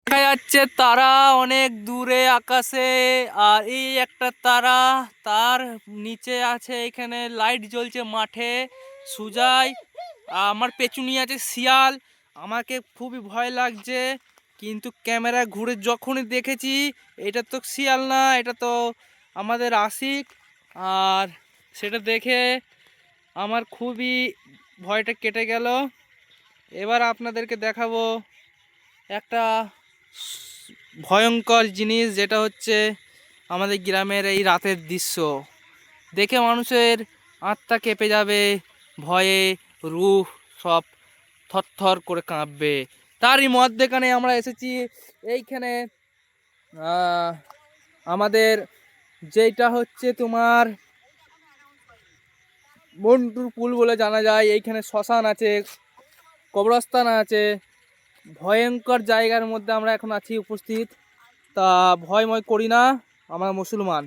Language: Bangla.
দেখা যাচ্ছে তারা অনেক দূরে আকাশে। আর এই একটা তারা, তার নিচে আছে এখানে লাইট জ্বলছে মাঠে সুজাই। আমার পেছনে আছে শিয়াল। আমাকে খুবই ভয় লাগছে, কিন্তু ক্যামেরা ঘুরে যখনই দেখেছি এটা তো শিয়াল না, এটা তো আমাদের আশিক। আর সেটা দেখে আমার খুবই ভয়টা কেটে গেল। এবার আপনাদেরকে দেখাবো একটা ভয়ঙ্কর জিনিস, যেটা হচ্ছে আমাদের গ্রামের এই রাতের দৃশ্য দেখে মানুষের আত্মা কেঁপে যাবে, ভয়ে রূহ সব থরথর করে কাঁপবে। তারই মধ্যেখানে আমরা এসেছি এইখানে আমাদের যেটা হচ্ছে তোমার মন্টুর পুল বলে জানা যায়। এইখানে শ্মশান আছে, কবরস্থান আছে, ভয়ঙ্কর জায়গার মধ্যে আমরা এখন আছি উপস্থিত। তা ভয়ময় করি না, আমরা মুসলমান।